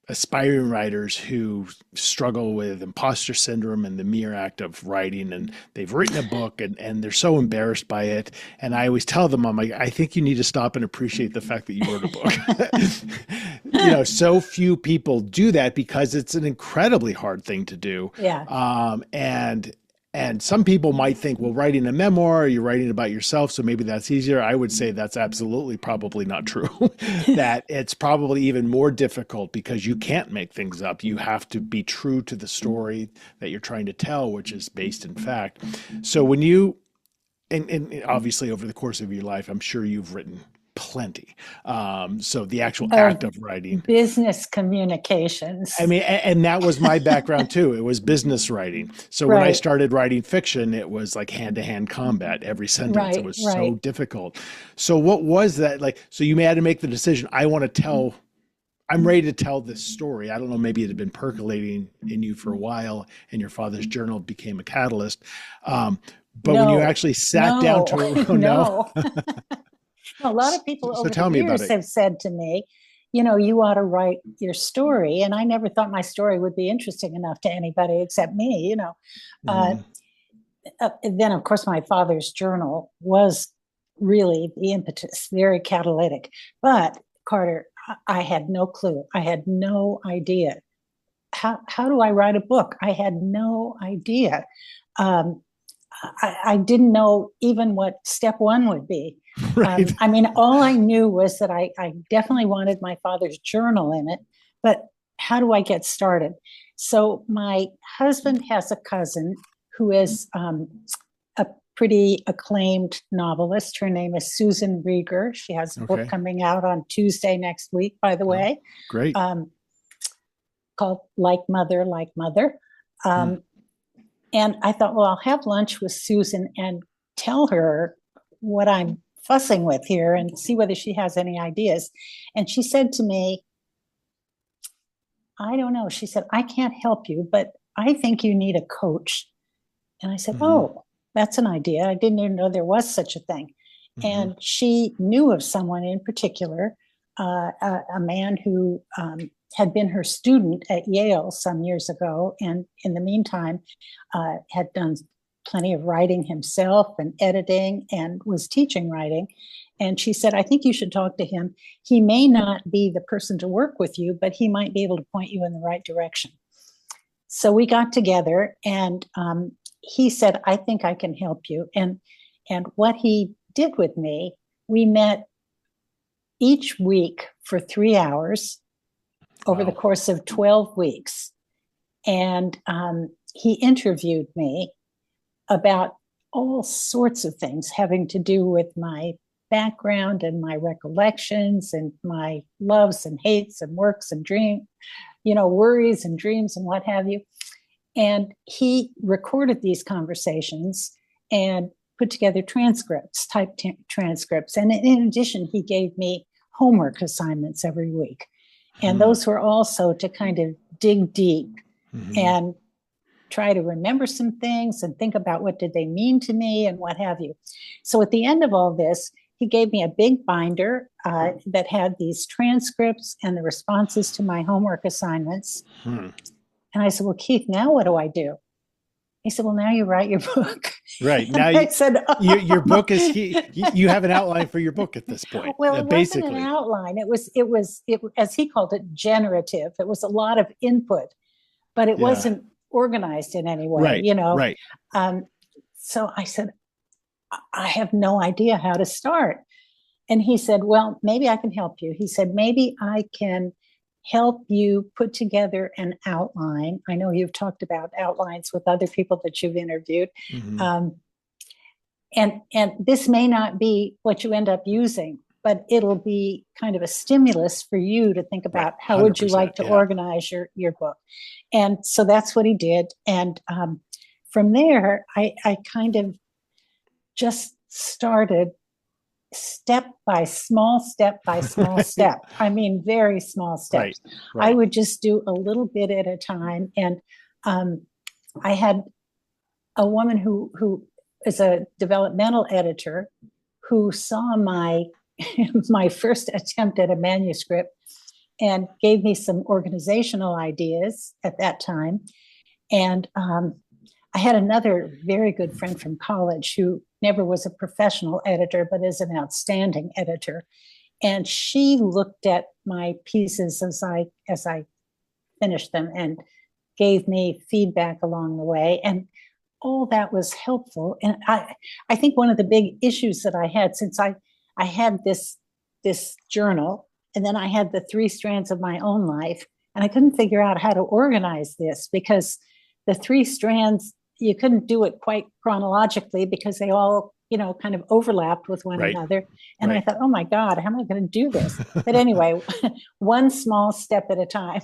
aspiring writers, who struggle with imposter syndrome and the mere act of writing, and they've written a book and they're so embarrassed by it. And I always tell them, I'm like, I think you need to stop and appreciate the fact that you wrote a book. So few people do that because it's an incredibly hard thing to do. Yeah. And some people might think, well, writing a memoir, you're writing about yourself, so maybe that's easier. I would say that's absolutely probably not true. That it's probably even more difficult because you can't make things up. You have to be true to the story that you're trying to tell, which is based in fact. So when you, and obviously over the course of your life, I'm sure you've written plenty. So the actual act of writing. Business communications. I mean, and that was my background too. It was business writing. So when I started writing fiction, it was like hand-to-hand combat. Every sentence, it was so difficult. So what was that like? So you had to make the decision. I want I'm ready to tell this story. I don't know, maybe it had been percolating in you for a while and your father's journal became a catalyst. But when you No, actually sat down no, to, oh no. no. A lot of people So over the tell me about years it. have said to me, you ought to write your story. And I never thought my story would be interesting enough to anybody except me. Uh, Mm, then, of course, my father's journal was really the impetus, very catalytic. But Carter, I had no clue. I had no idea. How do I write a book? I had no idea. Um, I didn't know even what step one would be. right. I mean, all I knew was that I definitely wanted my father's journal in it, but how do I get started? So my husband has a cousin who is a pretty acclaimed novelist. Her name is Susan Rieger. She has a book Okay. coming out on Tuesday next week, by the Oh, way, great. um, called Like Mother, Like Mother. Hmm. Um, and I thought, well, I'll have lunch with Susan and tell her what I'm fussing with here and see whether she has any ideas. And she said to me, I don't know. She said, I can't help you, but I think you need a coach. And I said, Hmm. oh, that's an idea. I didn't even know there was such a thing. Hmm. And she knew of someone in particular, a man who had been her student at Yale some years ago, and in the meantime had done plenty of writing himself and editing and was teaching writing. And she said, I think you should talk to him. He may not be the person to work with you, but he might be able to point you in the right direction. So we got together, and he said, I think I can help you. And what he did with me, we met each week for 3 hours over the Wow. course of 12 weeks. And he interviewed me about all sorts of things having to do with my background and my recollections and my loves and hates and works and dreams, worries and dreams and what have you. And he recorded these conversations and put together transcripts, typed transcripts. And in addition, he gave me homework assignments every week. And Hmm. those were also to kind of dig deep Hmm. and try to remember some things and think about what did they mean to me and what have you. So at the end of all this, he gave me a big binder that had these transcripts and the responses to my homework assignments. Hmm. And I said, well, Keith, now what do I do? He said, well, now you write your book. Right. And Now I said, your oh. book is you have an outline for your book at this point, Well, it wasn't an basically. outline. It, as he called it, generative. It was a lot of input, but it Yeah. wasn't organized in any way, Right. Right. Um, so I said, I have no idea how to start. And he said, well, maybe I can help you. He said, maybe I can help you put together an outline. I know you've talked about outlines with other people that you've interviewed. Hmm. Um, and this may not be what you end up using, but it'll be kind of a stimulus for you to think Right. about how would you 100%. like to Yeah. organize your book. And so that's what he did. And from there, I kind of just started step by small Right. step. I mean, very small Right. steps. I Right. would just do a little bit at a time. And I had a woman who is a developmental editor who saw my my first attempt at a manuscript and gave me some organizational ideas at that time. And I had another very good friend from college who never was a professional editor, but is an outstanding editor. And she looked at my pieces as I finished them and gave me feedback along the way. And all that was helpful. And I think one of the big issues that I had, since I had this journal, and then I had the three strands of my own life, and I couldn't figure out how to organize this because the three strands, you couldn't do it quite chronologically because they all, kind of overlapped with one Right. another. And I Right. thought, oh my God, how am I going to do this? But anyway, one small step at a time.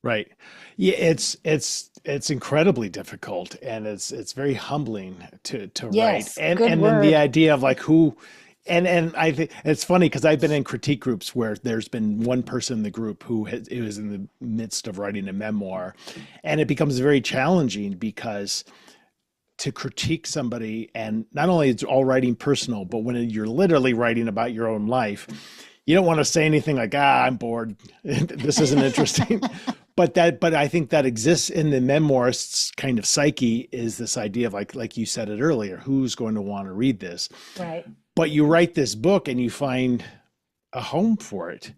Right. Yeah, it's incredibly difficult and it's very humbling to write. Yes, And good then the word. idea of like who And I think it's funny because I've been in critique groups where there's been one person in the group who it was in the midst of writing a memoir, and it becomes very challenging because to critique somebody, and not only it's all writing personal, but when you're literally writing about your own life, you don't want to say anything like, I'm bored. This isn't interesting. But I think that exists in the memoirist's kind of psyche, is this idea of like you said it earlier, who's going to want to read this? Right. But you write this book and you find a home for it,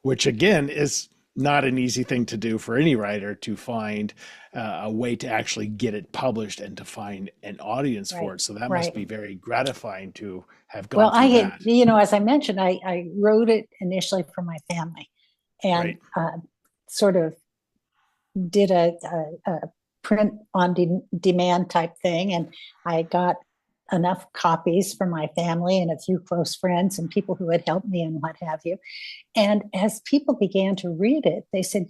which again is not an easy thing to do for any writer, to find a way to actually get it published and to find an audience for it. So that must be very gratifying to have gone through that. As I mentioned, I wrote it initially for my family, and sort of did a print on demand type thing. And I got enough copies for my family and a few close friends and people who had helped me and what have you. And as people began to read it, they said,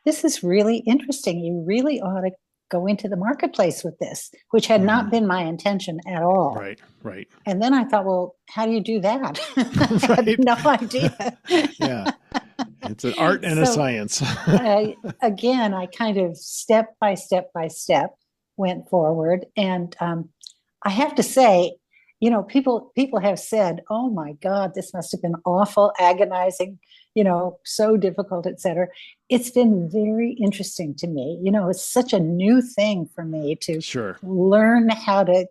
this is really interesting. You really ought to go into the marketplace with this, which had not been my intention at all. Right. And then I thought, well, how do you do that? I had no idea. Yeah. It's an art and a science. Again, I kind of step by step went forward. And I have to say, people have said, oh my God, this must have been awful, agonizing, so difficult, et cetera. It's been very interesting to me. It's such a new thing for me to learn how to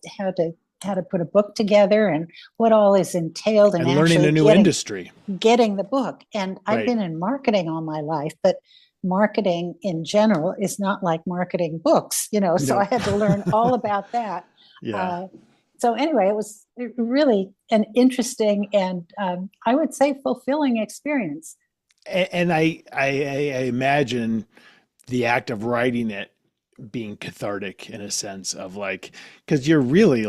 put a book together and what all is entailed, and learning a new industry, getting the book. And I've been in marketing all my life, but marketing in general is not like marketing books, so I had to learn all about that. So anyway, it was really an interesting and I would say fulfilling experience. And I imagine the act of writing it being cathartic in a sense of because you're really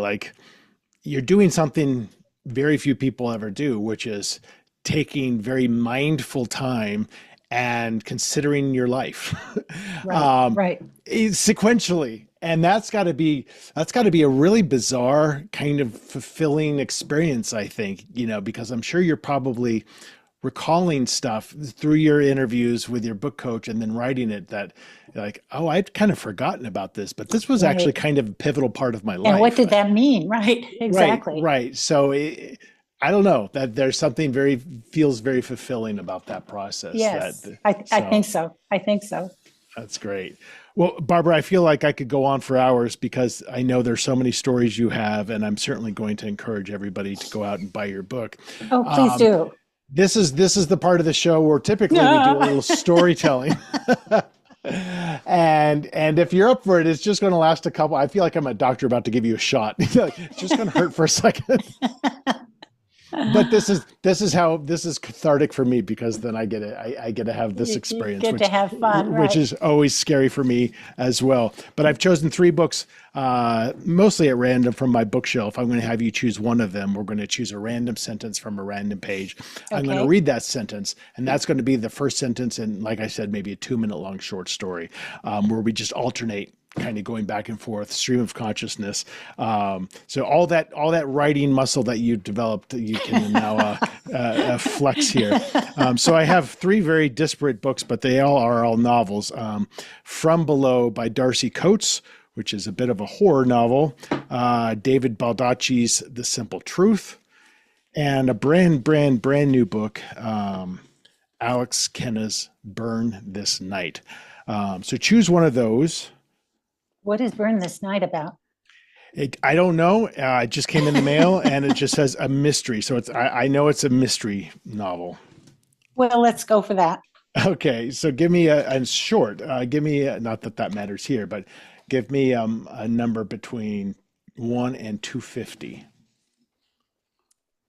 you're doing something very few people ever do, which is taking very mindful time and considering your life sequentially. And that's got to be a really bizarre kind of fulfilling experience, I think, because I'm sure you're probably recalling stuff through your interviews with your book coach and then writing it that I'd kind of forgotten about this, but this was actually kind of a pivotal part of my life. And what did that mean? Right. Exactly. Right. So I don't know, that there's something feels very fulfilling about that process. Yes, I think so. That's great. Well, Barbara, I feel like I could go on for hours because I know there's so many stories you have, and I'm certainly going to encourage everybody to go out and buy your book. Oh, please do. This is the part of the show where typically we do a little storytelling. And if you're up for it, it's just going to last a couple. I feel like I'm a doctor about to give you a shot. It's just going to hurt for a second. But this is cathartic for me, because then I get to have this experience, to have fun, which is always scary for me as well. But I've chosen 3 books, mostly at random from my bookshelf. I'm going to have you choose one of them. We're going to choose a random sentence from a random page. Okay. I'm going to read that sentence, and that's going to be the first sentence in, like I said, maybe a 2-minute long short story, where we just alternate, kind of going back and forth, stream of consciousness. So all that writing muscle that you developed, you can now flex here. So I have 3 very disparate books, but they are all novels. From Below by Darcy Coates, which is a bit of a horror novel. David Baldacci's The Simple Truth, and a brand new book, Alex Kenna's Burn This Night. So choose one of those. What is Burn This Night about? I don't know. It just came in the mail, and it just says a mystery. So I know it's a mystery novel. Well, let's go for that. Okay. So give me a short, not that matters here, but give me a number between 1 and 250.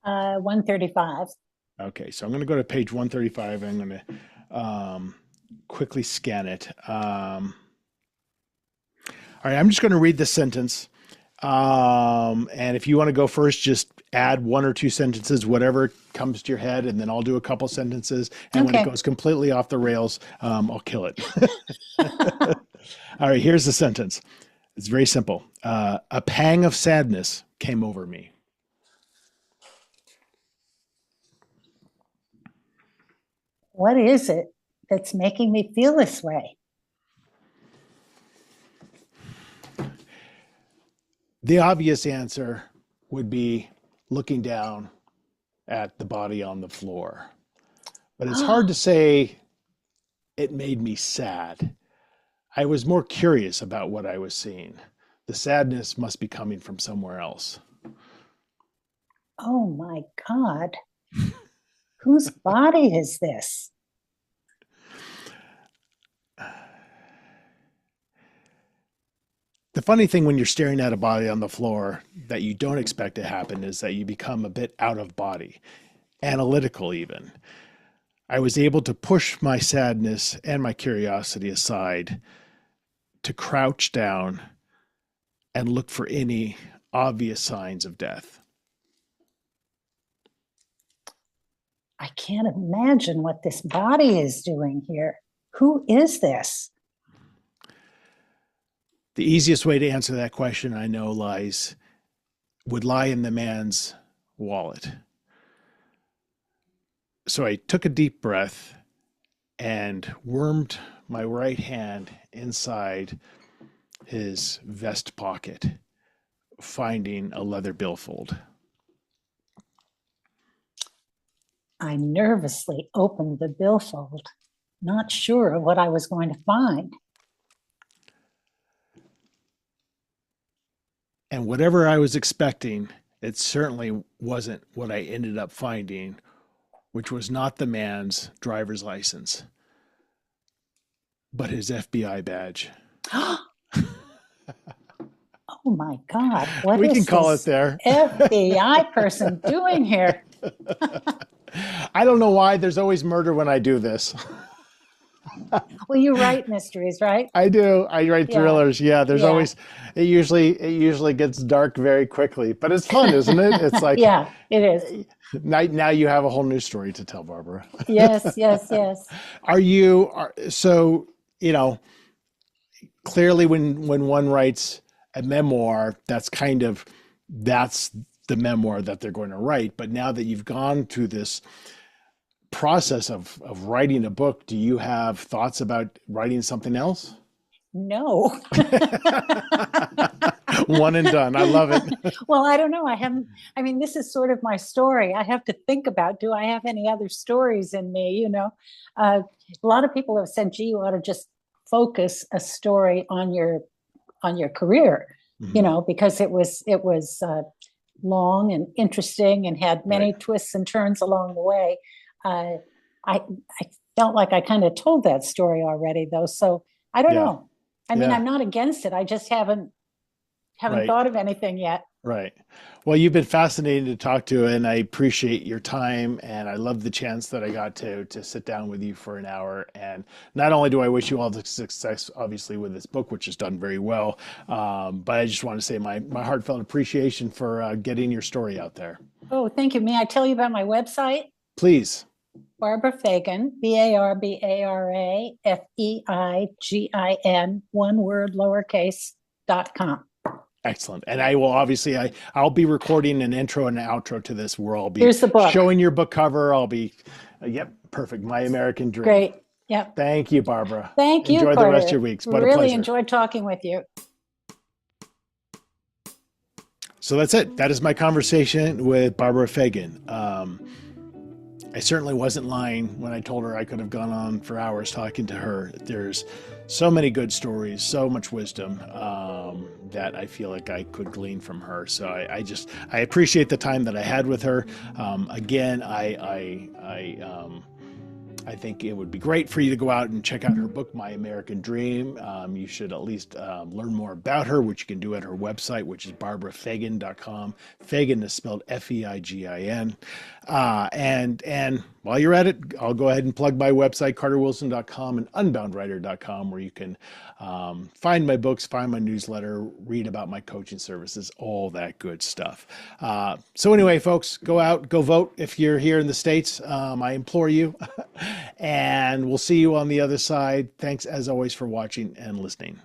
135. Okay. So I'm going to go to page 135. And I'm going to quickly scan it. All right, I'm just going to read the sentence. And if you want to go first, just add 1 or 2 sentences, whatever comes to your head, and then I'll do a couple sentences. And when it goes completely off the rails, I'll kill it. All right, here's the sentence. It's very simple. A pang of sadness came over me. What is it that's making me feel this way? The obvious answer would be looking down at the body on the floor. But it's hard to say it made me sad. I was more curious about what I was seeing. The sadness must be coming from somewhere else. Oh my God. Whose body is this? The funny thing when you're staring at a body on the floor that you don't expect to happen is that you become a bit out of body, analytical even. I was able to push my sadness and my curiosity aside to crouch down and look for any obvious signs of death. I can't imagine what this body is doing here. Who is this? The easiest way to answer that question, I know, would lie in the man's wallet. So I took a deep breath and wormed my right hand inside his vest pocket, finding a leather billfold. I nervously opened the billfold, not sure of what I was going to find. And whatever I was expecting, it certainly wasn't what I ended up finding, which was not the man's driver's license, but his FBI badge. Oh my God, what we is can call this it there. FBI person doing here? I don't know why there's always murder when I do this. Well, you write mysteries, right? I do. I write thrillers. Yeah, there's always, it usually gets dark very quickly, but it's fun, isn't it? It's like, yeah, it is. Now you have a whole new story to tell, Barbara. Yes. So, clearly when one writes a memoir, that's the memoir that they're going to write. But now that you've gone through this process of writing a book, do you have thoughts about writing something else? No. One and done. I love it. Well, I don't know. This is sort of my story. I have to think about, do I have any other stories in me? A lot of people have said, gee, you ought to just focus a story on your career, because it was long and interesting and had many twists and turns along the way. I felt like I kind of told that story already, though. So I don't know. I'm not against it. I just haven't thought of anything yet. Right. Well, you've been fascinating to talk to, and I appreciate your time. And I love the chance that I got to sit down with you for an hour. And not only do I wish you all the success, obviously, with this book, which has done very well, but I just want to say my heartfelt appreciation for getting your story out there. Oh, thank you. May I tell you about my website? Please. Barbara Feigin, BARBARAFEIGIN, one word, lowercase.com. Excellent. And I will obviously, I'll be recording an intro and an outro to this where I'll be Here's the book. Showing your book cover. I'll be, perfect. My American Dream. Great. Yep. Thank you, Barbara. Thank you. Enjoy the rest of your weeks. What a really pleasure. Enjoyed talking with you. So that's it. That is my conversation with Barbara Feigin. I certainly wasn't lying when I told her I could have gone on for hours talking to her. There's so many good stories, so much wisdom that I feel like I could glean from her. So I appreciate the time that I had with her. Again, I think it would be great for you to go out and check out her book, My American Dream. You should at least learn more about her, which you can do at her website, which is barbarafeigin.com. Feigin is spelled Feigin. And while you're at it, I'll go ahead and plug my website, carterwilson.com and unboundwriter.com, where you can find my books, find my newsletter, read about my coaching services, all that good stuff. So anyway, folks, go out, go vote if you're here in the States. I implore you. And we'll see you on the other side. Thanks, as always, for watching and listening.